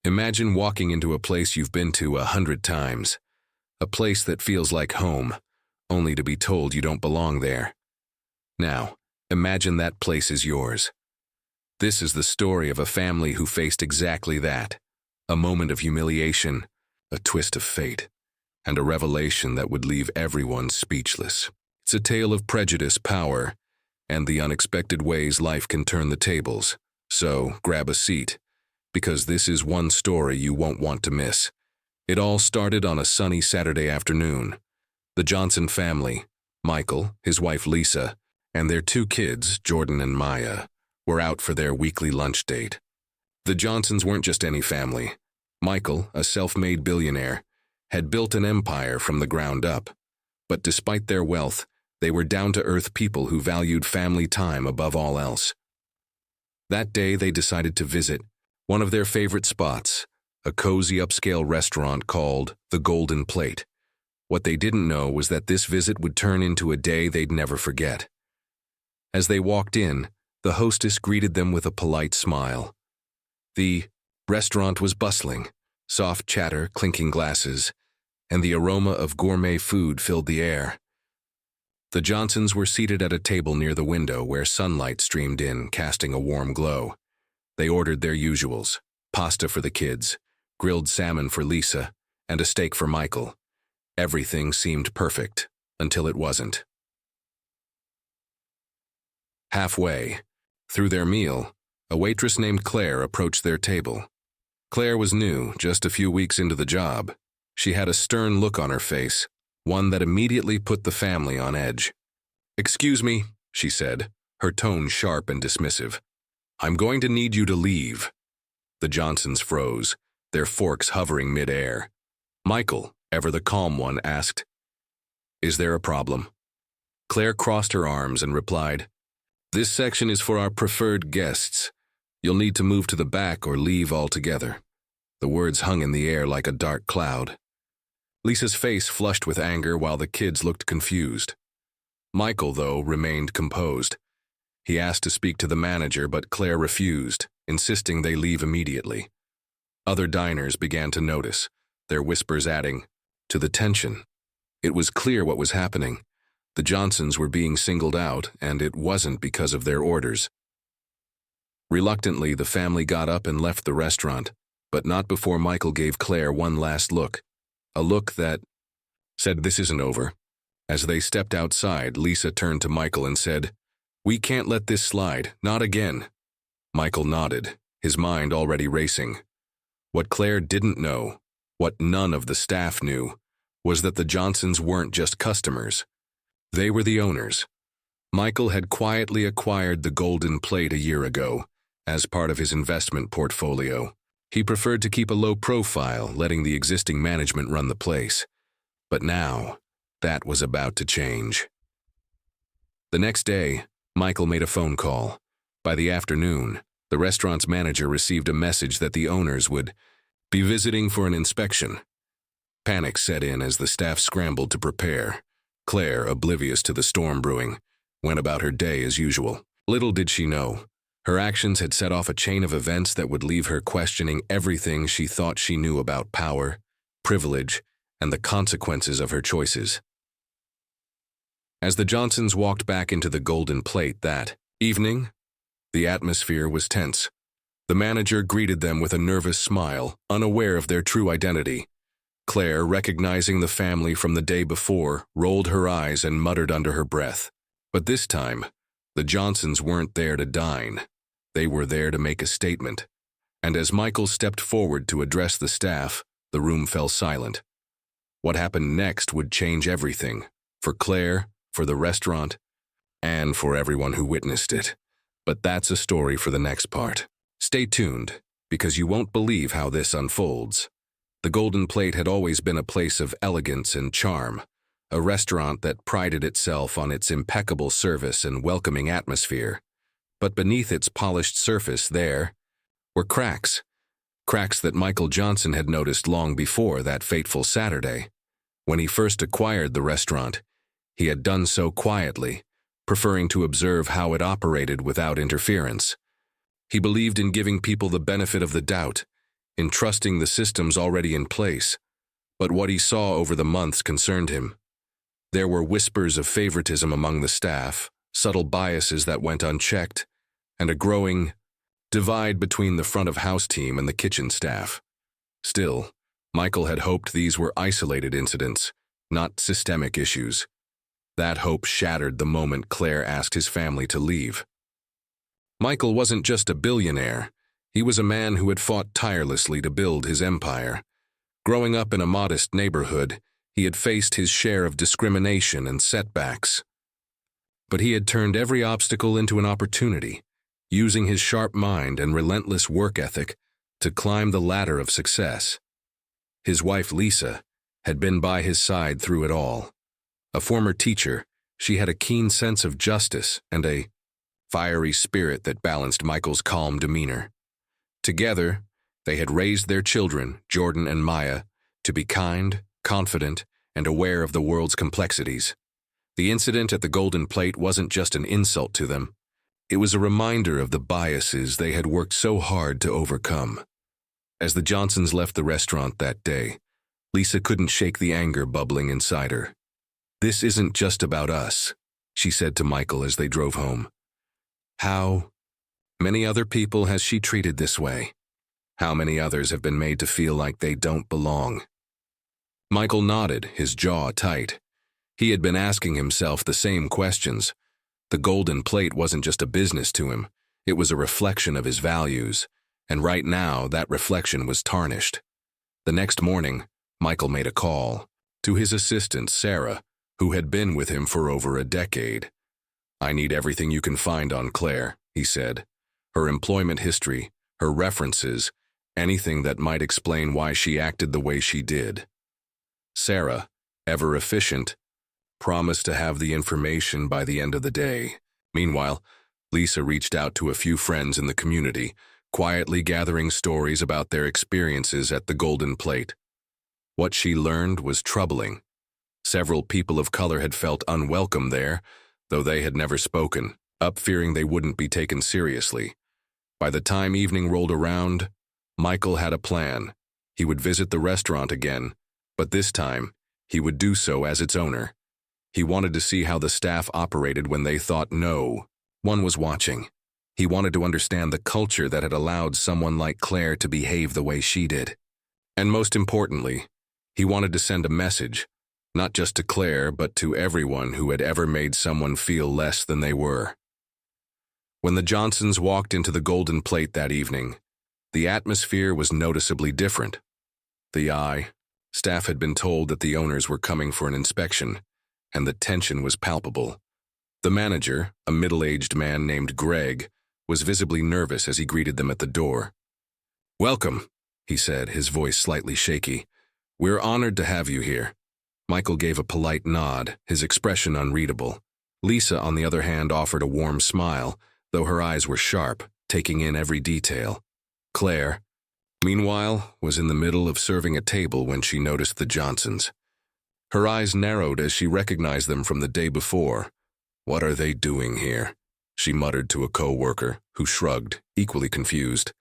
Imagine walking into a place you've been to 100 times, a place that feels like home, only to be told you don't belong there. Now, imagine that place is yours. This is the story of a family who faced exactly that, a moment of humiliation, a twist of fate, and a revelation that would leave everyone speechless. It's a tale of prejudice, power, and the unexpected ways life can turn the tables. So, grab a seat, because this is one story you won't want to miss. It all started on a sunny Saturday afternoon. The Johnson family, Michael, his wife Lisa, and their 2 kids, Jordan and Maya, were out for their weekly lunch date. The Johnsons weren't just any family. Michael, a self-made billionaire, had built an empire from the ground up. But despite their wealth, they were down-to-earth people who valued family time above all else. That day they decided to visit one of their favorite spots, a cozy upscale restaurant called the Golden Plate. What they didn't know was that this visit would turn into a day they'd never forget. As they walked in, the hostess greeted them with a polite smile. The restaurant was bustling, soft chatter, clinking glasses, and the aroma of gourmet food filled the air. The Johnsons were seated at a table near the window where sunlight streamed in, casting a warm glow. They ordered their usuals: pasta for the kids, grilled salmon for Lisa, and a steak for Michael. Everything seemed perfect, until it wasn't. Halfway through their meal, a waitress named Claire approached their table. Claire was new, just a few weeks into the job. She had a stern look on her face, one that immediately put the family on edge. "Excuse me," she said, her tone sharp and dismissive. "I'm going to need you to leave." The Johnsons froze, their forks hovering mid-air. Michael, ever the calm one, asked, "Is there a problem?" Claire crossed her arms and replied, "This section is for our preferred guests. You'll need to move to the back or leave altogether." The words hung in the air like a dark cloud. Lisa's face flushed with anger while the kids looked confused. Michael, though, remained composed. He asked to speak to the manager, but Claire refused, insisting they leave immediately. Other diners began to notice, their whispers adding to the tension. It was clear what was happening. The Johnsons were being singled out, and it wasn't because of their orders. Reluctantly, the family got up and left the restaurant, but not before Michael gave Claire one last look, a look that said, "This isn't over." As they stepped outside, Lisa turned to Michael and said, "We can't let this slide, not again." Michael nodded, his mind already racing. What Claire didn't know, what none of the staff knew, was that the Johnsons weren't just customers. They were the owners. Michael had quietly acquired the Golden Plate a year ago, as part of his investment portfolio. He preferred to keep a low profile, letting the existing management run the place. But now, that was about to change. The next day, Michael made a phone call. By the afternoon, the restaurant's manager received a message that the owners would be visiting for an inspection. Panic set in as the staff scrambled to prepare. Claire, oblivious to the storm brewing, went about her day as usual. Little did she know, her actions had set off a chain of events that would leave her questioning everything she thought she knew about power, privilege, and the consequences of her choices. As the Johnsons walked back into the Golden Plate that evening, the atmosphere was tense. The manager greeted them with a nervous smile, unaware of their true identity. Claire, recognizing the family from the day before, rolled her eyes and muttered under her breath. But this time, the Johnsons weren't there to dine. They were there to make a statement. And as Michael stepped forward to address the staff, the room fell silent. What happened next would change everything, for Claire, for the restaurant, and for everyone who witnessed it. But that's a story for the next part. Stay tuned, because you won't believe how this unfolds. The Golden Plate had always been a place of elegance and charm, a restaurant that prided itself on its impeccable service and welcoming atmosphere. But beneath its polished surface there were cracks that Michael Johnson had noticed long before that fateful Saturday. When he first acquired the restaurant, he had done so quietly, preferring to observe how it operated without interference. He believed in giving people the benefit of the doubt, in trusting the systems already in place, but what he saw over the months concerned him. There were whispers of favoritism among the staff, subtle biases that went unchecked, and a growing divide between the front-of-house team and the kitchen staff. Still, Michael had hoped these were isolated incidents, not systemic issues. That hope shattered the moment Claire asked his family to leave. Michael wasn't just a billionaire. He was a man who had fought tirelessly to build his empire. Growing up in a modest neighborhood, he had faced his share of discrimination and setbacks. But he had turned every obstacle into an opportunity, using his sharp mind and relentless work ethic to climb the ladder of success. His wife, Lisa, had been by his side through it all. A former teacher, she had a keen sense of justice and a fiery spirit that balanced Michael's calm demeanor. Together, they had raised their children, Jordan and Maya, to be kind, confident, and aware of the world's complexities. The incident at the Golden Plate wasn't just an insult to them. It was a reminder of the biases they had worked so hard to overcome. As the Johnsons left the restaurant that day, Lisa couldn't shake the anger bubbling inside her. "This isn't just about us," she said to Michael as they drove home. "How many other people has she treated this way? How many others have been made to feel like they don't belong?" Michael nodded, his jaw tight. He had been asking himself the same questions. The Golden Plate wasn't just a business to him. It was a reflection of his values, and right now that reflection was tarnished. The next morning, Michael made a call to his assistant, Sarah, who had been with him for over a decade. "I need everything you can find on Claire," he said. "Her employment history, her references, anything that might explain why she acted the way she did." Sarah, ever efficient, promised to have the information by the end of the day. Meanwhile, Lisa reached out to a few friends in the community, quietly gathering stories about their experiences at the Golden Plate. What she learned was troubling. Several people of color had felt unwelcome there, though they had never spoken, up fearing they wouldn't be taken seriously. By the time evening rolled around, Michael had a plan. He would visit the restaurant again, but this time, he would do so as its owner. He wanted to see how the staff operated when they thought no one was watching. He wanted to understand the culture that had allowed someone like Claire to behave the way she did. And most importantly, he wanted to send a message, not just to Claire, but to everyone who had ever made someone feel less than they were. When the Johnsons walked into the Golden Plate that evening, the atmosphere was noticeably different. Staff had been told that the owners were coming for an inspection, and the tension was palpable. The manager, a middle-aged man named Greg, was visibly nervous as he greeted them at the door. "Welcome," he said, his voice slightly shaky. "We're honored to have you here." Michael gave a polite nod, his expression unreadable. Lisa, on the other hand, offered a warm smile, though her eyes were sharp, taking in every detail. Claire, meanwhile, was in the middle of serving a table when she noticed the Johnsons. Her eyes narrowed as she recognized them from the day before. "What are they doing here?" she muttered to a co-worker, who shrugged, equally confused.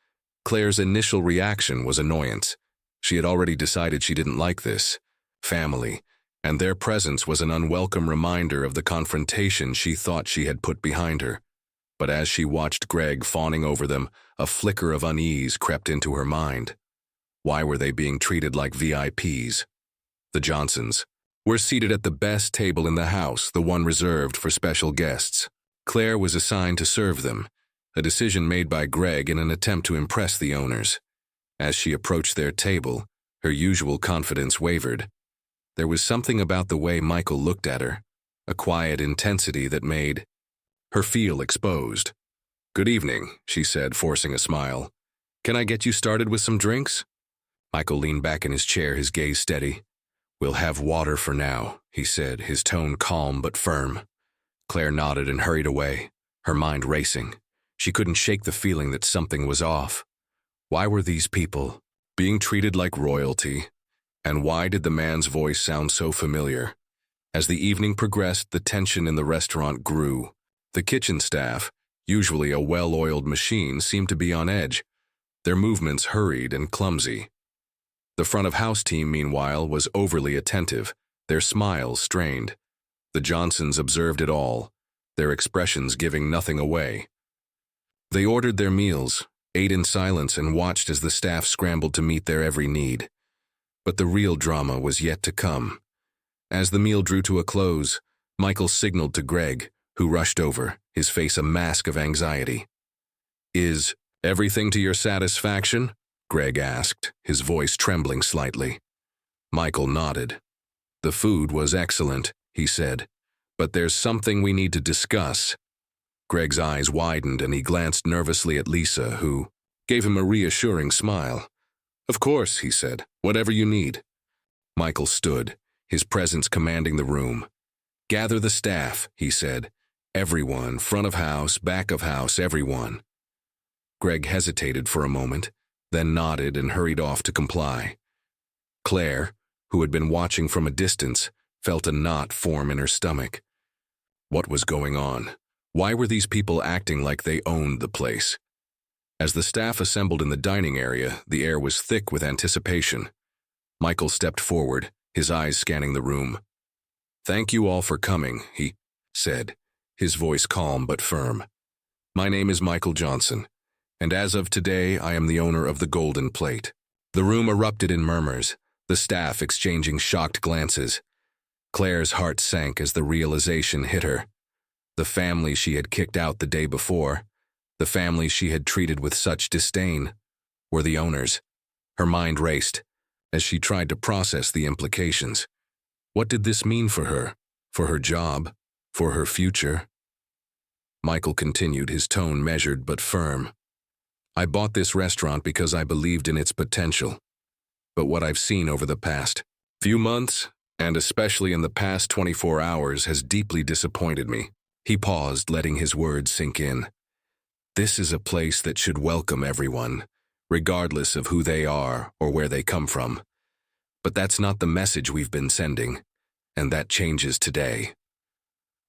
Claire's initial reaction was annoyance. She had already decided she didn't like this family, and their presence was an unwelcome reminder of the confrontation she thought she had put behind her. But as she watched Greg fawning over them, a flicker of unease crept into her mind. Why were they being treated like VIPs? The Johnsons were seated at the best table in the house, the one reserved for special guests. Claire was assigned to serve them, a decision made by Greg in an attempt to impress the owners. As she approached their table, her usual confidence wavered. There was something about the way Michael looked at her, a quiet intensity that made her feel exposed. "Good evening," she said, forcing a smile. "Can I get you started with some drinks?" Michael leaned back in his chair, his gaze steady. "We'll have water for now," he said, his tone calm but firm. Claire nodded and hurried away, her mind racing. She couldn't shake the feeling that something was off. Why were these people being treated like royalty? And why did the man's voice sound so familiar? As the evening progressed, the tension in the restaurant grew. The kitchen staff, usually a well-oiled machine, seemed to be on edge. their movements hurried and clumsy. The front-of-house team, meanwhile, was overly attentive, their smiles strained. The Johnsons observed it all, their expressions giving nothing away. They ordered their meals, ate in silence, and watched as the staff scrambled to meet their every need. But the real drama was yet to come. As the meal drew to a close, Michael signaled to Greg, who rushed over, his face a mask of anxiety. "Is everything to your satisfaction?" Greg asked, his voice trembling slightly. Michael nodded. "The food was excellent," he said, "but there's something we need to discuss." Greg's eyes widened and he glanced nervously at Lisa, who gave him a reassuring smile. "Of course," he said, "whatever you need." Michael stood, his presence commanding the room. "Gather the staff," he said. "Everyone, front of house, back of house, everyone." Greg hesitated for a moment, then nodded and hurried off to comply. Claire, who had been watching from a distance, felt a knot form in her stomach. What was going on? Why were these people acting like they owned the place? As the staff assembled in the dining area, the air was thick with anticipation. Michael stepped forward, his eyes scanning the room. "Thank you all for coming," he said, his voice calm but firm. "My name is Michael Johnson, and as of today I am the owner of the Golden Plate." The room erupted in murmurs, the staff exchanging shocked glances. Claire's heart sank as the realization hit her. The family she had kicked out the day before, the family she had treated with such disdain, were the owners. Her mind raced as she tried to process the implications. What did this mean for her job, for her future? Michael continued, his tone measured but firm. "I bought this restaurant because I believed in its potential. But what I've seen over the past few months, and especially in the past 24 hours, has deeply disappointed me." He paused, letting his words sink in. "This is a place that should welcome everyone, regardless of who they are or where they come from. But that's not the message we've been sending, and that changes today."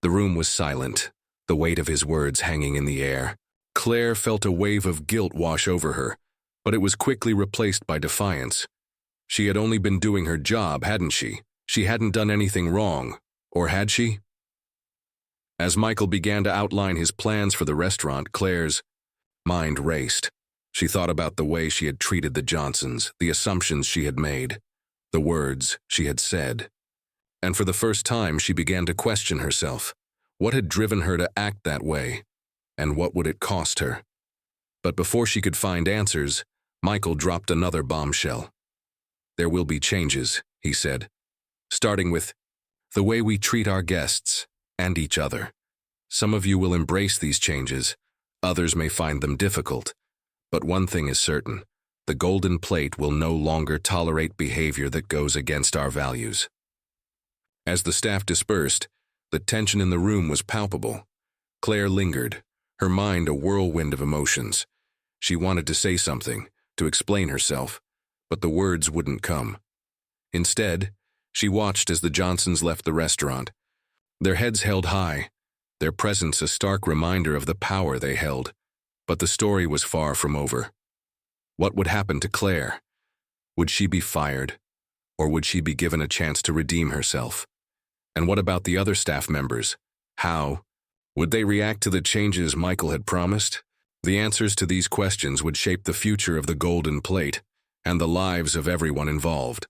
The room was silent, the weight of his words hanging in the air. Claire felt a wave of guilt wash over her, but it was quickly replaced by defiance. She had only been doing her job, hadn't she? She hadn't done anything wrong, or had she? As Michael began to outline his plans for the restaurant, Claire's mind raced. She thought about the way she had treated the Johnsons, the assumptions she had made, the words she had said. And for the first time, she began to question herself. What had driven her to act that way? And what would it cost her? But before she could find answers, Michael dropped another bombshell. "There will be changes," he said, "starting with the way we treat our guests and each other. Some of you will embrace these changes, others may find them difficult. But one thing is certain, the Golden Plate will no longer tolerate behavior that goes against our values." As the staff dispersed, the tension in the room was palpable. Claire lingered, her mind a whirlwind of emotions. She wanted to say something, to explain herself, but the words wouldn't come. Instead, she watched as the Johnsons left the restaurant, their heads held high, their presence a stark reminder of the power they held. But the story was far from over. What would happen to Claire? Would she be fired? Or would she be given a chance to redeem herself? And what about the other staff members? How would they react to the changes Michael had promised? The answers to these questions would shape the future of the Golden Plate and the lives of everyone involved.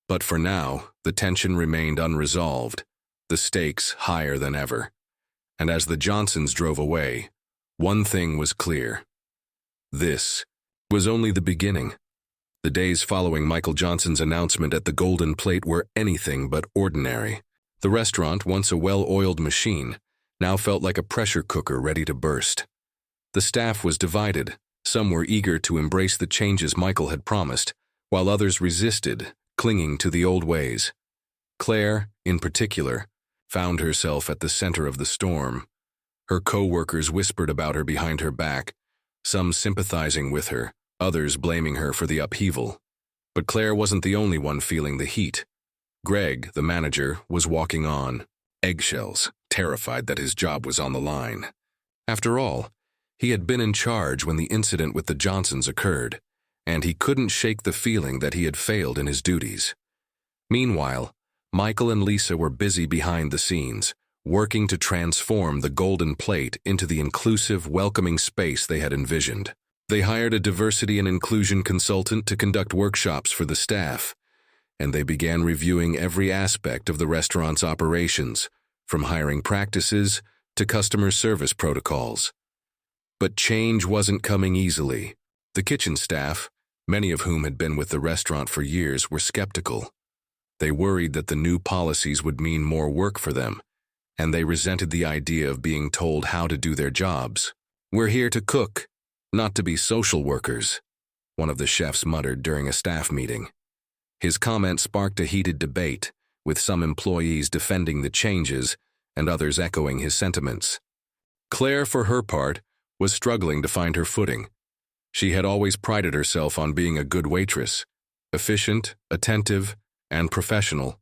But for now, the tension remained unresolved, the stakes higher than ever. And as the Johnsons drove away, one thing was clear. This was only the beginning. The days following Michael Johnson's announcement at the Golden Plate were anything but ordinary. The restaurant, once a well-oiled machine, now felt like a pressure cooker ready to burst. The staff was divided. Some were eager to embrace the changes Michael had promised, while others resisted, clinging to the old ways. Claire, in particular, found herself at the center of the storm. Her co-workers whispered about her behind her back, some sympathizing with her, others blaming her for the upheaval. But Claire wasn't the only one feeling the heat. Greg, the manager, was walking on eggshells, terrified that his job was on the line. After all, he had been in charge when the incident with the Johnsons occurred, and he couldn't shake the feeling that he had failed in his duties. Meanwhile, Michael and Lisa were busy behind the scenes, working to transform the Golden Plate into the inclusive, welcoming space they had envisioned. They hired a diversity and inclusion consultant to conduct workshops for the staff, and they began reviewing every aspect of the restaurant's operations, from hiring practices to customer service protocols. But change wasn't coming easily. The kitchen staff, many of whom had been with the restaurant for years, were skeptical. They worried that the new policies would mean more work for them, and they resented the idea of being told how to do their jobs. "We're here to cook, not to be social workers," one of the chefs muttered during a staff meeting. His comment sparked a heated debate, with some employees defending the changes and others echoing his sentiments. Claire, for her part, was struggling to find her footing. She had always prided herself on being a good waitress, efficient, attentive, and professional.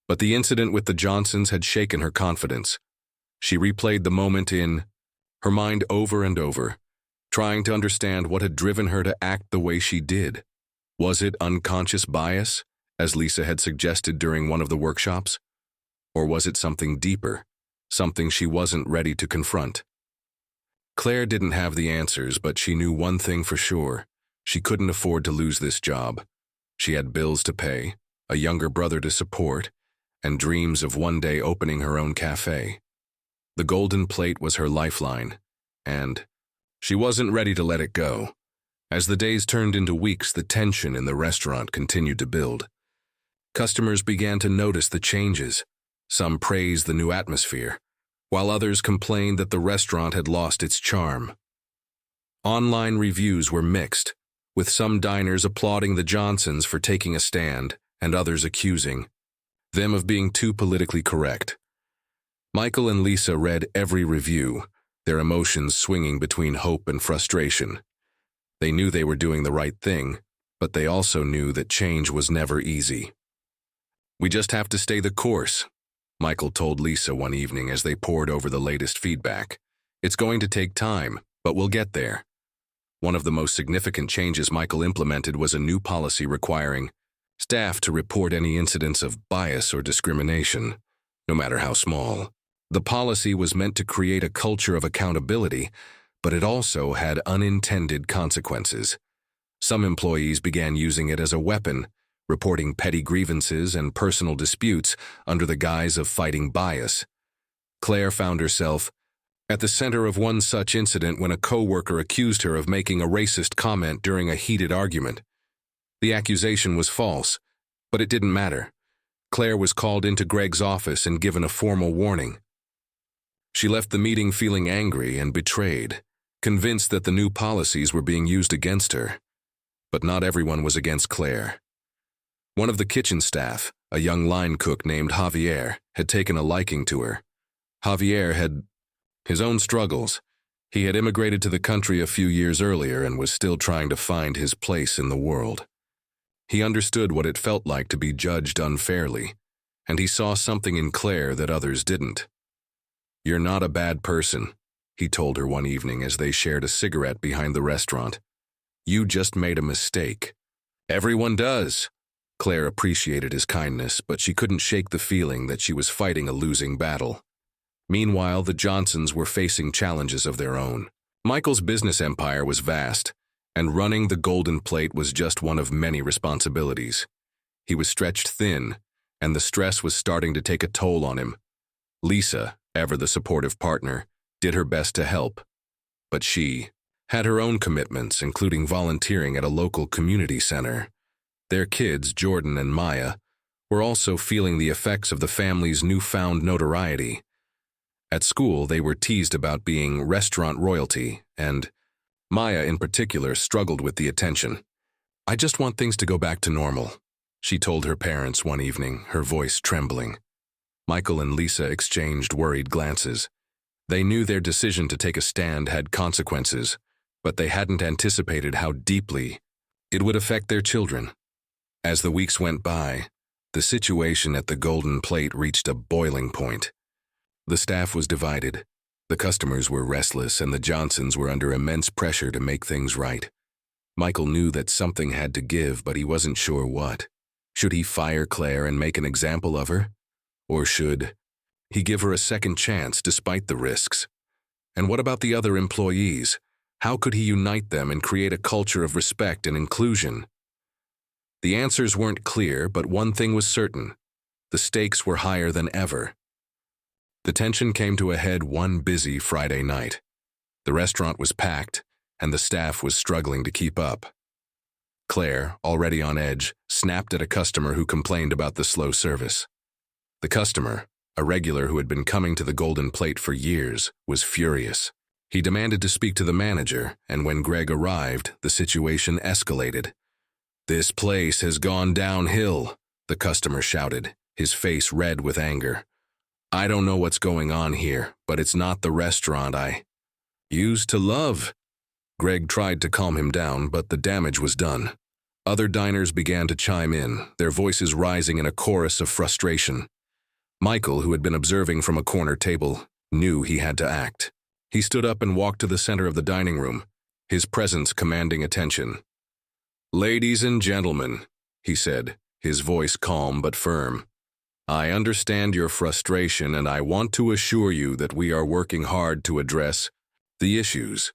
But the incident with the Johnsons had shaken her confidence. She replayed the moment in her mind over and over, trying to understand what had driven her to act the way she did. Was it unconscious bias, as Lisa had suggested during one of the workshops? Or was it something deeper, something she wasn't ready to confront? Claire didn't have the answers, but she knew one thing for sure. She couldn't afford to lose this job. She had bills to pay, a younger brother to support, and dreams of one day opening her own cafe. The Golden Plate was her lifeline, and she wasn't ready to let it go. As the days turned into weeks, the tension in the restaurant continued to build. Customers began to notice the changes. Some praised the new atmosphere, while others complained that the restaurant had lost its charm. Online reviews were mixed, with some diners applauding the Johnsons for taking a stand and others accusing them of being too politically correct. Michael and Lisa read every review, their emotions swinging between hope and frustration. They knew they were doing the right thing, but they also knew that change was never easy. "We just have to stay the course," Michael told Lisa one evening as they pored over the latest feedback. "It's going to take time, but we'll get there." One of the most significant changes Michael implemented was a new policy requiring staff to report any incidents of bias or discrimination, no matter how small. The policy was meant to create a culture of accountability, but it also had unintended consequences. Some employees began using it as a weapon, reporting petty grievances and personal disputes under the guise of fighting bias. Claire found herself at the center of one such incident when a coworker accused her of making a racist comment during a heated argument. The accusation was false, but it didn't matter. Claire was called into Greg's office and given a formal warning. She left the meeting feeling angry and betrayed, convinced that the new policies were being used against her. But not everyone was against Claire. One of the kitchen staff, a young line cook named Javier, had taken a liking to her. Javier had his own struggles. He had immigrated to the country a few years earlier and was still trying to find his place in the world. He understood what it felt like to be judged unfairly, and he saw something in Claire that others didn't. "You're not a bad person," he told her one evening as they shared a cigarette behind the restaurant. "You just made a mistake." "Everyone does." Claire appreciated his kindness, but she couldn't shake the feeling that she was fighting a losing battle. Meanwhile, the Johnsons were facing challenges of their own. Michael's business empire was vast, and running the Golden Plate was just one of many responsibilities. He was stretched thin, and the stress was starting to take a toll on him. Lisa, ever the supportive partner, did her best to help, but she had her own commitments, including volunteering at a local community center. Their kids, Jordan and Maya, were also feeling the effects of the family's newfound notoriety. At school, they were teased about being restaurant royalty, and Maya in particular struggled with the attention. "I just want things to go back to normal," she told her parents one evening, her voice trembling. Michael and Lisa exchanged worried glances. They knew their decision to take a stand had consequences, but they hadn't anticipated how deeply it would affect their children. As the weeks went by, the situation at the Golden Plate reached a boiling point. The staff was divided, the customers were restless, and the Johnsons were under immense pressure to make things right. Michael knew that something had to give, but he wasn't sure what. Should he fire Claire and make an example of her? Or should he give her a second chance despite the risks? And what about the other employees? How could he unite them and create a culture of respect and inclusion? The answers weren't clear, but one thing was certain. The stakes were higher than ever. The tension came to a head one busy Friday night. The restaurant was packed, and the staff was struggling to keep up. Claire, already on edge, snapped at a customer who complained about the slow service. The customer, a regular who had been coming to the Golden Plate for years, was furious. He demanded to speak to the manager, and when Greg arrived, the situation escalated. "This place has gone downhill," the customer shouted, his face red with anger. "I don't know what's going on here, but it's not the restaurant I used to love." Greg tried to calm him down, but the damage was done. Other diners began to chime in, their voices rising in a chorus of frustration. Michael, who had been observing from a corner table, knew he had to act. He stood up and walked to the center of the dining room, his presence commanding attention. "Ladies and gentlemen," he said, his voice calm but firm, "I understand your frustration, and I want to assure you that we are working hard to address the issues.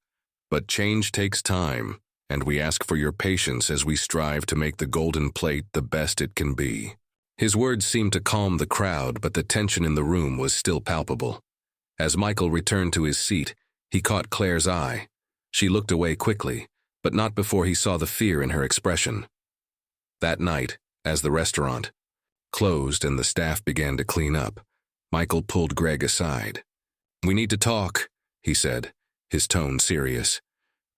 But change takes time, and we ask for your patience as we strive to make the Golden Plate the best it can be." His words seemed to calm the crowd, but the tension in the room was still palpable. As Michael returned to his seat, he caught Claire's eye. She looked away quickly, but not before he saw the fear in her expression. That night, as the restaurant closed and the staff began to clean up, Michael pulled Greg aside. "We need to talk," he said, his tone serious.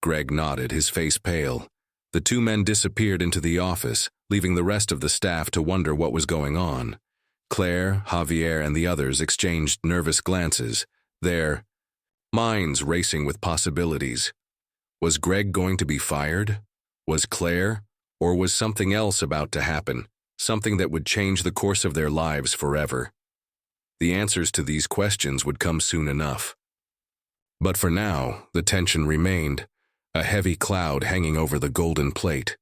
Greg nodded, his face pale. The two men disappeared into the office, leaving the rest of the staff to wonder what was going on. Claire, Javier, and the others exchanged nervous glances, their minds racing with possibilities. Was Greg going to be fired? Was Claire? Or was something else about to happen, something that would change the course of their lives forever? The answers to these questions would come soon enough. But for now, the tension remained, a heavy cloud hanging over the Golden Plate.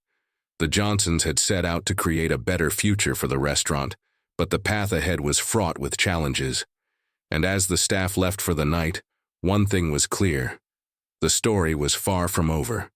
The Johnsons had set out to create a better future for the restaurant, but the path ahead was fraught with challenges. And as the staff left for the night, one thing was clear. The story was far from over.